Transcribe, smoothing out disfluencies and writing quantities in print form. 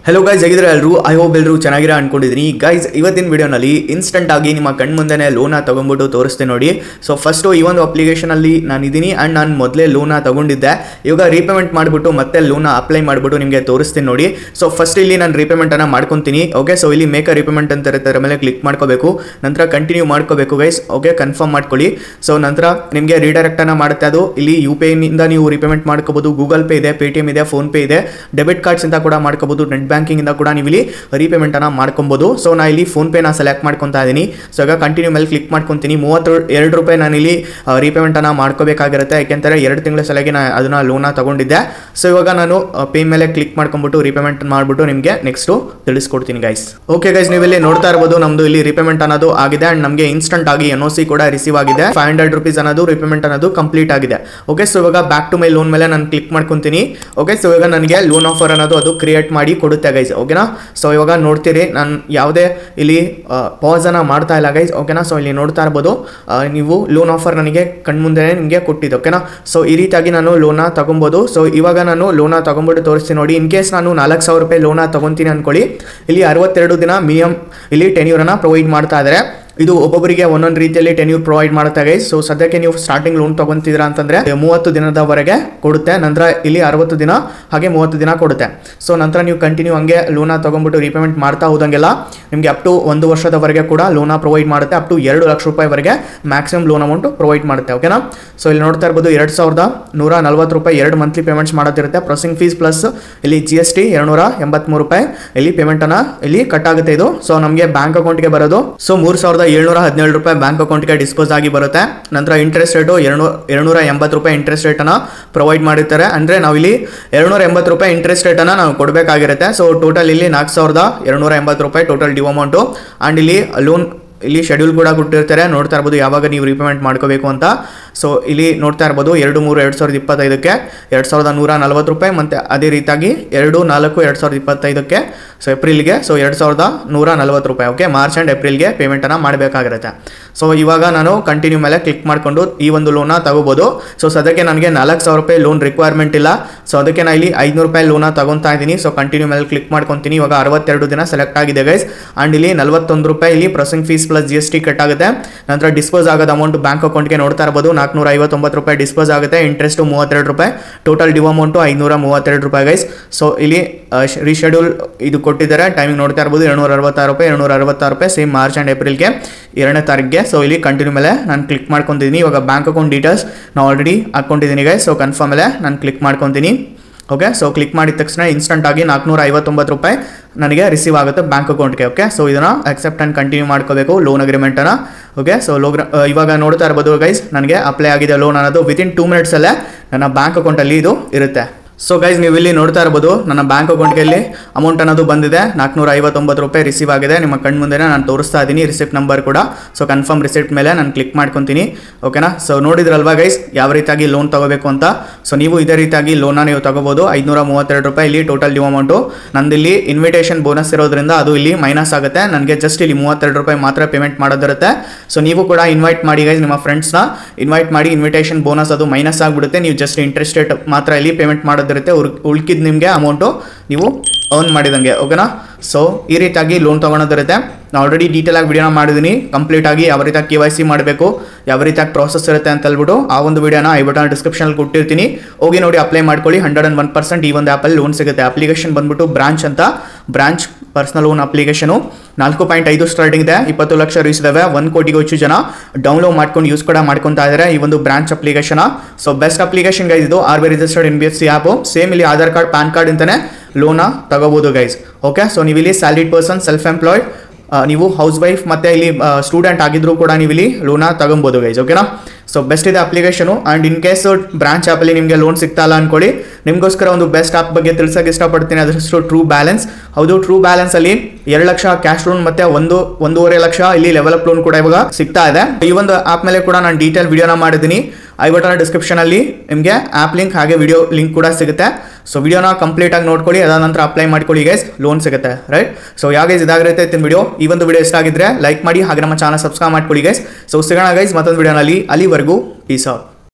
hello guys ಹೇಗಿದ್ದೀರಾ ಎಲ್ಲರೂ I hope ಎಲ್ಲರೂ ಚೆನ್ನಾಗಿರಾ ಅನ್ಕೊಂಡಿದ್ದೀನಿ गाइस ಇವತ್ತಿನ ವಿಡಿಯೋನಲ್ಲಿ ಇನ್ಸ್ಟಂಟ್ ಆಗಿ ನಿಮ್ಮ ಕಣ್ಮುಂದೆನೇ ಲೋನ್ ತಗೊಂಡ್ಬಿಟ್ಟು ತೋರಿಸ್ತೀನಿ ನೋಡಿ ಸೋ ಫಸ್ಟ್ ಈ ಒಂದು ಅಪ್ಲಿಕೇಶನ್ ಅಲ್ಲಿ ನಾನು ಇದೀನಿ ಅಂಡ್ ನಾನು ಮೊದಲೇ ಲೋನ್ ತಗೊಂಡಿದ್ದೆ ಇವಾಗ ರೀಪೇಮೆಂಟ್ ಮಾಡಿಬಿಟ್ಟು ಮತ್ತೆ ಲೋನ್ ಅಪ್ಲೈ ಮಾಡಿಬಿಟ್ಟು ನಿಮಗೆ ತೋರಿಸ್ತೀನಿ ನೋಡಿ ಸೋ ಫಸ್ಟ್ ಇಲ್ಲಿ ನಾನು ರೀಪೇಮೆಂಟ್ ಅನ್ನು ಮಾಡ್ಕೊಂತೀನಿ ಓಕೆ ಸೋ ಇಲ್ಲಿ ಮೇಕ್ ಅ ರೀಪೇಮೆಂಟ್ ಅಂತ ಇರುತ್ತೆ ಅದರ ಮೇಲೆ ಕ್ಲಿಕ್ ಮಾಡ್ಕೋಬೇಕು ನಂತರ ಕಂಟಿನ್ಯೂ ಮಾಡ್ಕೋಬೇಕು ಗೈಸ್ ಓಕೆ ಕನ್ಫರ್ಮ್ ಮಾಡ್ಕೊಳ್ಳಿ ಸೋ ನಂತರ ನಿಮಗೆ ರೀಡೈರೆಕ್ಟ್ ಅನ್ನು ಮಾಡುತ್ತೆ ಅದು ಇಲ್ಲಿ UPI ನಿಂದ ನೀವು ರೀಪೇಮೆಂಟ್ ಮಾಡ್ಕೋಬಹುದು ಗೂಗಲ್ ಪೇ ಇದೆ ಪೇಟಿಎಂ ಇದೆ ಫೋನ್ ಪೇ ಇದೆ ಡೆಬಿಟ್ ಕಾರ್ಡ್ಸ್ ಇಂದ ಕೂಡ ಮಾಡ್ಕೋಬಹುದು ನೆಟ್ ಬ್ಯಾಂಕಿಂಗ್ ಇಂದ ಕೂಡ ನೀವು ಇಲ್ಲಿ ರೀಪೇಮೆಂಟ್ ಅನ್ನು ಮಾಡ್ಕೊಬಹುದು ಸೋ ನಾನು ಇಲ್ಲಿ ಫೋನ್ ಪೇ ನ ಸೆಲೆಕ್ಟ್ ಮಾಡ್ಕೊಂತಾ ಇದೀನಿ ಸೋ ಈಗ ಕಂಟಿನ್ಯೂ ಮೇಲೆ ಕ್ಲಿಕ್ ಮಾಡ್ಕೊಂತೀನಿ 32 ರೂಪಾಯಿ ನಾನು ಇಲ್ಲಿ ರೀಪೇಮೆಂಟ್ ಅನ್ನು ಮಾಡ್ಕೋಬೇಕಾಗಿರುತ್ತೆ ಯಾಕೆಂದ್ರೆ 2 ತಿಂಗಳ ಸಲಗಿ ನಾನು ಅದನ್ನ ಲೋನ್ ತಗೊಂಡಿದ್ದೆ ಸೋ ಇವಾಗ ನಾನು ಪೇ ಮೇಲೆ ಕ್ಲಿಕ್ ಮಾಡ್ಕೊಂಡ್ಬಿಟ್ಟು ರೀಪೇಮೆಂಟ್ ಮಾಡ್ಬಿಟ್ಟು ನಿಮಗೆ ನೆಕ್ಸ್ಟ್ ತಿಳಿಸ್ಕೊಡ್ತೀನಿ ಗೈಸ್ ಓಕೆ ಗೈಸ್ ನೀವು ಇಲ್ಲಿ ನೋಡ್ತಾ ಇರಬಹುದು ನಮ್ದು ಇಲ್ಲಿ ರೀಪೇಮೆಂಟ್ ಅನ್ನೋದು ಆಗಿದೆ ಅಂಡ್ ನಮಗೆ ಇನ್ಸ್ಟಂಟ್ ಆಗಿ NOC ಕೂಡ ರಿಸೀವ್ ಆಗಿದೆ 500 ರೂಪೀಸ್ ಅನ್ನೋದು ರೀಪೇಮೆಂಟ್ ಅನ್ನೋದು ಕಂಪ್ಲೀಟ್ ಆಗಿದೆ ಓಕೆ ಸೋ ಇವಾಗ ಬ್ಯಾಕ್ ಟು ಮೈ ಲೋನ್ ಮೇಲೆ ನಾನು ಕ್ಲಿಕ್ ಮಾಡ್ಕೊಂತೀನಿ ಓಕೆ ಸೋ ಇವಾಗ ನನಗೆ ಲೋನ್ ಆಫರ್ ಅನ್ನೋದು ಅದು ಕ್ರಿಯೇಟ್ ಮಾಡಿ ಕೊಡುತ್ತೆ ಗೈಸ್ ಓಕೆನಾ ಸೋ ಇವಾಗ ನೋಡ್ತೀರಿ ನಾನು ಯಾವುದೇ ಇಲ್ಲಿ ಪಾಸ್ ಅನ್ನ ಮಾಡ್ತಾ ಇಲ್ಲ ಗೈಸ್ ಓಕೆನಾ ಸೋ ಇಲ್ಲಿ ನೋಡ್ತಾ ಇರಬಹುದು ನೀವು ಲೋನ್ ಆಫರ್ ನನಗೆ ಕಣ್ಮುಂದೆ ನಿಮಗೆ ಕೊಟ್ಟಿದ್ದು ಓಕೆನಾ ಸೋ ಈ ರೀತಿಯಾಗಿ ನಾನು ಲೋನ್ ತಗೊಬಹುದು ಸೋ ಇವಾಗ ನಾನು ಲೋನ್ ತಗೊಂಡ್ಬಿಟ್ಟು ತೋರಿಸ್ತೀನಿ ನೋಡಿ ಇನ್ ಕೇಸ್ ನಾನು 4000 ರೂಪಾಯಿ ಲೋನ್ ತಗೊಂತೀನಿ ಅನ್ಕೊಳ್ಳಿ ಇಲ್ಲಿ 62 ದಿನ ಮಿನಿಮಮ್ ಇಲ್ಲಿ ಟೆನ್ಯೂರ್ ಅನ್ನ ಪ್ರೊವೈಡ್ ಮಾಡ್ತಾ ಇದ್ದಾರೆ ಇದು ಒಬ್ಬೊಬ್ಬರಿಗೆ ಒಂದೊಂದು ರೀತಿಯಲ್ಲಿ ಟೆನ್ಯೂರ್ ಪ್ರೊವೈಡ್ ಮಾಡುತ್ತೆ ಗೈಸ್ ಸೋ ಸದ್ಯಕ್ಕೆ ನೀವು ಸ್ಟಾರ್ಟಿಂಗ್ ಲೋನ್ ತಗೊಂತಿದ್ದೀರಾ ಅಂತಂದ್ರೆ 30 ದಿನದವರೆಗೆ ಕೊಡುತ್ತೆ ನಂತರ ಇಲ್ಲಿ 60 ದಿನ ಹಾಗೆ 30 ದಿನ ಕೊಡುತ್ತೆ ಸೋ ನಂತರ ನೀವು ಕಂಟಿನ್ಯೂ ಹಂಗೆ ಲೋನ್ ತಗೊಂಡ್ಬಿಟ್ಟು ರೀಪೇಮೆಂಟ್ ಮಾಡ್ತಾ ಹೋದಂಗೆಲ್ಲ ನಿಮಗೆ ಅಪ್ ಟು 1 ವರ್ಷದವರೆಗೆ ಕೂಡ ಲೋನ್ ಪ್ರೊವೈಡ್ ಮಾಡುತ್ತೆ ಅಪ್ ಟು 2 ಲಕ್ಷ ರೂಪಾಯಿವರೆಗೆ ಮ್ಯಾಕ್ಸಿಮಮ್ ಲೋನ್ ಅಮೌಂಟ್ ಪ್ರೊವೈಡ್ ಮಾಡುತ್ತೆ ಓಕೆನಾ ಸೊ ಇಲ್ಲಿ ನೋಡ್ತಾ ಇರಬಹುದು 2140 ರೂಪಾಯಿ 2 ಮಂತ್ಲಿ ಪೇಮೆಂಟ್ಸ್ ಮಾಡೋದಿರುತ್ತೆ ಪ್ರೊಸೆಸಿಂಗ್ ಫೀಸ್ ಪ್ಲಸ್ ಇಲ್ಲಿ GST 283 ರೂಪಾಯಿ ಇಲ್ಲಿ ಪೇಮೆಂಟ್ ಅನ್ನ ಇಲ್ಲಿ ಕಟ್ ಆಗುತ್ತೆ ಇದು ಸೊ ನಮಗೆ ಬ್ಯಾಂಕ್ ಅಕೌಂಟ್ಗೆ ಬರೋದು ಸೊ 3717 ರೂಪಾಯಿ ಬ್ಯಾಂಕ್ ಅಕೌಂಟ್ಗೆ ಡಿಸ್ಪೋಸ್ ಆಗಿ ಬರುತ್ತೆ ನಂತರ ಇಂಟ್ರೆಸ್ಟ್ ರೇಟು 280 ರೂಪಾಯಿ ಇಂಟ್ರೆಸ್ಟ್ ರೇಟ್ ಅನ್ನ ಪ್ರೊವೈಡ್ ಮಾಡಿರ್ತಾರೆ ಅಂದ್ರೆ ನಾವು ಇಲ್ಲಿ 280 ರೂಪಾಯಿ ಇಂಟ್ರೆಸ್ಟ್ ರೇಟ್ ಅನ್ನ ನಾವು ಕೊಡಬೇಕಾಗಿರುತ್ತೆ ಸೊ ಟೋಟಲ್ ಇಲ್ಲಿ 4280 ರೂಪಾಯಿ ಟೋಟಲ್ ಡ್ಯೂ ಅಮೌಂಟು ಅಂಡ್ ಇಲ್ಲಿ ಲೋನ್ ಇಲ್ಲಿ ಶೆಡ್ಯೂಲ್ ಕೂಡ ಕೊಟ್ಟಿರ್ತಾರೆ ನೋಡ್ತಾ ಇರಬಹುದು ಯಾವಾಗ ನೀವು ರೀಪೇಮೆಂಟ್ ಮಾಡ್ಕೋಬೇಕು ಅಂತ ಸೊ ಇಲ್ಲಿ ನೋಡ್ತಾ ಇರಬಹುದು 2/3/2025ಕ್ಕೆ 2140 ರೂಪಾಯಿ ಮತ್ತೆ ಅದೇ ರೀತಿಯಾಗಿ 2/4/2025ಕ್ಕೆ ಸೊ ಏಪ್ರಿಲ್ಗೆ ಸೊ 2140 ರೂಪಾಯಿ ಓಕೆ ಮಾರ್ಚ್ ಅಂಡ್ ಏಪ್ರಿಲ್ಗೆ ಪೇಮೆಂಟ್ ಅನ್ನ ಮಾಡಬೇಕಾಗಿರುತ್ತೆ ಸೊ ಇವಾಗ ನಾನು ಕಂಟಿನ್ಯೂ ಮೇಲೆ ಕ್ಲಿಕ್ ಮಾಡ್ಕೊಂಡು ಈ ಒಂದು ಲೋನ್ ತಗೋಬಹುದು ಸೊ ಸದ್ಯಕ್ಕೆ ನನಗೆ 4000 ರೂಪಾಯಿ ಲೋನ್ ರಿಕ್ವೈರ್ಮೆಂಟ್ ಇಲ್ಲ ಸೊ ಅದಕ್ಕೆ ನಾನು ಇಲ್ಲಿ 500 ರೂಪಾಯಿ ಲೋನ್ ತಗೊಂತಾ ಇದ್ದೀನಿ ಸೊ ಕಂಟಿನ್ಯೂ ಮೇಲೆ ಕ್ಲಿಕ್ ಮಾಡ್ಕೊಂತೀನಿ ಇವಾಗ 62 ದಿನ ಸೆಲೆಕ್ಟ್ ಆಗಿದೆ ಗೈಸ್ ಅಂಡ್ ಇಲ್ಲಿ 41 ರೂಪಾಯಿ ಇಲ್ಲಿ processing fees plus GST cut ಆಗುತ್ತೆ ನಂತರ ಡಿಸ್ಪೋಸ್ ಆಗೋದು ಅಮೌಂಟ್ ಬ್ಯಾಂಕ್ ಅಕೌಂಟ್ಗೆ ನೋಡ್ತಾ ಇರಬಹುದು 459 ರೂಪಾಯಿ ಡಿಸ್ಪೋಸ್ ಆಗುತ್ತೆ ಇಂಟ್ರೆಸ್ಟ್ 32 ರೂಪಾಯಿ ಟೋಟಲ್ ಡ್ಯೂ ಅಮೌಂಟ್ 532 ರೂಪಾಯಿ ಗೈಸ್ ಸೊ ಇಲ್ಲಿ ರೀಶೆಡ್ಯೂಲ್ ಇದು ಕೊಟ್ಟಿದ್ದಾರೆ ಟೈಮಿಂಗ್ ನೋಡ್ತಾ ಇರಬಹುದು 266 ರೂಪಾಯಿ ಸೇಮ್ ಮಾರ್ಚ್ ಅಂಡ್ ಏಪ್ರಿಲ್ಗೆ 2ನೇ ತಾರೀಕಿಗೆ ಸೊ ಇಲ್ಲಿ ಕಂಟಿನ್ಯೂ ಮೇಲೆ ನಾನು ಕ್ಲಿಕ್ ಮಾಡ್ಕೊಂತೀನಿ ಇವಾಗ ಬ್ಯಾಂಕ್ ಅಕೌಂಟ್ ಡೀಟೇಲ್ಸ್ ನಾನು ಆಲ್ರೆಡಿ ಹಾಕೊಂಡಿದ್ದೀನಿ ಗೈಸ್ ಸೊ ಕನ್ಫರ್ಮ್ ಮೇಲೆ ನಾನು ಕ್ಲಿಕ್ ಮಾಡ್ಕೊಂತೀನಿ ಓಕೆ ಸೊ ಕ್ಲಿಕ್ ಮಾಡಿದ ತಕ್ಷಣ ಇನ್ಸ್ಟಂಟ್ ಆಗಿ 459 ರೂಪಾಯಿ ನನಗೆ ರಿಸೀವ್ ಆಗುತ್ತೆ ಬ್ಯಾಂಕ್ ಅಕೌಂಟ್ಗೆ ಓಕೆ ಸೊ ಇದನ್ನು ಅಕ್ಸೆಪ್ಟ್ ಆ್ಯಂಡ್ ಕಂಟಿನ್ಯೂ ಮಾಡ್ಕೋಬೇಕು ಲೋನ್ ಅಗ್ರಿಮೆಂಟನ್ನು ಓಕೆ ಸೊ ಇವಾಗ ನೋಡ್ತಾ ಇರ್ಬೋದು ಗೈಸ್ ನನಗೆ ಅಪ್ಲೈ ಆಗಿದೆ ಲೋನ್ ಅನ್ನೋದು ವಿತಿನ್ 2 ಮಿನಿಟ್ಸಲ್ಲೇ ನನ್ನ ಬ್ಯಾಂಕ್ ಅಕೌಂಟಲ್ಲಿ ಇದು ಇರುತ್ತೆ ಸೊ ಗೈಸ್ ನೀವು ಇಲ್ಲಿ ನೋಡ್ತಾ ಇರ್ಬೋದು ನನ್ನ ಬ್ಯಾಂಕ್ ಅಕೌಂಟ್ಗೆ ಇಲ್ಲಿ ಅಮೌಂಟ್ ಅನ್ನೋದು ಬಂದಿದೆ 459 ರೂಪಾಯಿ ರಿಸೀವ್ ಆಗಿದೆ ನಿಮ್ಮ ಕಣ್ಣು ಮುಂದೆ ನಾನು ತೋರಿಸ್ತಾ ಇದ್ದೀನಿ ರಿಸಿಪ್ಟ್ ನಂಬರ್ ಕೂಡ ಸೊ ಕನ್ಫರ್ಮ್ ರಿಸಿಪ್ಟ್ ಮೇಲೆ ನಾನು ಕ್ಲಿಕ್ ಮಾಡ್ಕೊತೀನಿ ಓಕೆನಾ ಸೊ ನೋಡಿದ್ರಲ್ವಾ ಗೈಸ್ ಯಾವ ರೀತಿಯಾಗಿ ಲೋನ್ ತಗೋಬೇಕು ಅಂತ ಸೊ ನೀವು ಇದೇ ರೀತಿಯಾಗಿ ಲೋನ್ನ ನೀವು ತಗೋಬಹುದು 532 ರೂಪಾಯಿ ಇಲ್ಲಿ ಟೋಟಲ್ ಡ್ಯೂ ಅಮೌಂಟು ನಂದಿಲ್ಲಿ ಇನ್ವಿಟೇಷನ್ ಬೋನಸ್ ಇರೋದ್ರಿಂದ ಅದು ಇಲ್ಲಿ ಮೈನಸ್ ಆಗುತ್ತೆ ನನಗೆ ಜಸ್ಟ್ ಇಲ್ಲಿ 32 ರೂಪಾಯಿ ಮಾತ್ರ ಪೇಮೆಂಟ್ ಮಾಡೋದಿರುತ್ತೆ ಸೊ ನೀವು ಕೂಡ ಇನ್ವೈಟ್ ಮಾಡಿ ಗೈಸ್ ನಿಮ್ಮ ಫ್ರೆಂಡ್ಸ್ನ ಇನ್ವೈಟ್ ಮಾಡಿ ಇನ್ವಿಟೇಷನ್ ಬೋನಸ್ ಅದು ಮೈನಸ್ ಆಗಿಬಿಡುತ್ತೆ ನೀವು ಜಸ್ಟ್ ಇಂಟ್ರೆಸ್ಟ್ ರೇಟ್ ಮಾತ್ರ ಇಲ್ಲಿ ಪೇಮೆಂಟ್ ಮಾಡೋದಿರುತ್ತೆ ಉಳ್ಕಿದ್ ನಿಮಗೆ ಅಮೌಂಟು ನೀವು ಅರ್ನ್ ಮಾಡಿದಂಗೆ ಓಕೆನಾ ಸೊ ಈ ರೀತಿಯಾಗಿ ಲೋನ್ ತೊಗೊಳೋದಿರುತ್ತೆ ನಾನು ಆಲ್ರೆಡಿ ಡೀಟೇಲ್ ಆಗಿ ವಿಡಿಯೋನ ಮಾಡಿದ್ದೀನಿ ಕಂಪ್ಲೀಟ್ ಆಗಿ ಯಾವ ರೀತಿಯಾಗಿ KYC ಮಾಡಬೇಕು ಯಾವ ರೀತಿಯಾಗಿ ಪ್ರಾಸೆಸ್ ಇರುತ್ತೆ ಅಂತ ಹೇಳ್ಬಿಟ್ಟು ಆ ಒಂದು ವಿಡಿಯೋನ ಐ ಬಟನ್ ಡಿಸ್ಕ್ರಿಪ್ಷನಲ್ಲಿ ಕೊಟ್ಟಿರ್ತೀನಿ ಹೋಗಿ ನೋಡಿ ಅಪ್ಲೈ ಮಾಡ್ಕೊಳ್ಳಿ 101% ಈ ಒಂದು ಆ್ಯಪಲ್ಲಿ ಲೋನ್ ಸಿಗುತ್ತೆ ಅಪ್ಲಿಕೇಶನ್ ಬಂದ್ಬಿಟ್ಟು branch personal loan application 4.5 starting ಇದೆ 20 ಲಕ್ಷ ರೀಚ್ ಇದಾವೆ 1 ಕೋಟಿಗೂ ಹೆಚ್ಚು ಜನ ಡೌನ್ಲೋಡ್ ಮಾಡ್ಕೊಂಡು ಯೂಸ್ ಕೂಡ ಮಾಡ್ಕೊತಾ ಇದ್ದಾರೆ ಈ ಒಂದು branch application so best application guys ಇದು RBI registered NBFC app same ಇಲ್ಲಿ ಆಧಾರ್ ಕಾರ್ಡ್ ಪ್ಯಾನ್ ಕಾರ್ಡ್ ಅಂತಾನೆ ಲೋನ ತಗೋಬಹುದು ಗೈಸ್ ಓಕೆ ಸೊ ನೀವು ಇಲ್ಲಿ ಸ್ಯಾಲರಿಡ್ ಪರ್ಸನ್ ಸೆಲ್ಫ್ ಎಂಪ್ಲಾಯ್ಡ್ ನೀವು ಹೌಸ್ ವೈಫ್ ಮತ್ತೆ ಇಲ್ಲಿ ಸ್ಟೂಡೆಂಟ್ ಆಗಿದ್ರು ಕೂಡ ನೀವು ಇಲ್ಲಿ ಲೋನ ತಗೊಬೋದು ಗೈಸ್ ಓಕೆನಾ ಸೊ ಬೆಸ್ಟ್ ಇದೆ application and in case branch ಆ್ಯಪಲ್ಲಿ ನಿಮಗೆ ಲೋನ್ ಸಿಗ್ತಾ ಇಲ್ಲ ಅನ್ಕೊಳ್ಳಿ ನಿಮಗೋಸ್ಕರ ಒಂದು ಬೆಸ್ಟ್ ಆ್ಯಪ್ ಬಗ್ಗೆ ತಿಳಿಸೋಕೆ ಇಷ್ಟಪಡ್ತೀನಿ ಅದರಷ್ಟು ಟ್ರೂ ಬ್ಯಾಲೆನ್ಸ್ ಹೌದು ಟ್ರೂ ಬ್ಯಾಲೆನ್ಸಲ್ಲಿ 2 ಲಕ್ಷ ಕ್ಯಾಶ್ ಲೋನ್ ಮತ್ತೆ 1.5 ಲಕ್ಷ ಇಲ್ಲಿ ಲೆವೆಲ್ ಅಪ್ ಲೋನ್ ಕೂಡ ಇವಾಗ ಸಿಗ್ತಾ ಇದೆ ಈ ಒಂದು ಆ್ಯಪ್ ಮೇಲೆ ಕೂಡ ನಾನು ಡೀಟೇಲ್ ವಿಡಿಯೋನ ಮಾಡಿದ್ದೀನಿ ಐ ಬಟನ್ ಡಿಸ್ಕ್ರಿಪ್ಷನಲ್ಲಿ ನಿಮಗೆ ಆ್ಯಪ್ ಲಿಂಕ್ ಹಾಗೆ ವಿಡಿಯೋ ಲಿಂಕ್ ಕೂಡ ಸಿಗುತ್ತೆ ಸೊ ವಿಡಿಯೋನ ಕಂಪ್ಲೀಟ್ ಆಗಿ ನೋಡ್ಕೊಳ್ಳಿ ಅದಾದ ನಂತರ ಅಪ್ಲೈ ಮಾಡ್ಕೊಳ್ಳಿ ಗೈಸ್ ಲೋನ್ ಸಿಗುತ್ತೆ ರೈಟ್ ಸೊ ಯಾಗೈಸ್ ಇದಾಗಿರುತ್ತೆ ಇತ್ತಿನ ವಿಡಿಯೋ ಈ ಒಂದು ವಿಡಿಯೋ ಇಷ್ಟ ಆಗಿದ್ರೆ ಲೈಕ್ ಮಾಡಿ ಹಾಗೆ ನಮ್ಮ ಚಾನಲ್ ಸಬ್ಸ್ಕ್ರೈಬ್ ಮಾಡ್ಕೊಳ್ಳಿ ಗೈಸ್ ಸೊ ಸಿಗೋಣ ಗೈಸ್ ಮತ್ತೊಂದು ವಿಡಿಯೋನಲ್ಲಿ ಅಲ್ಲಿವರೆಗೂ ಪೀಸ್ ಔಟ್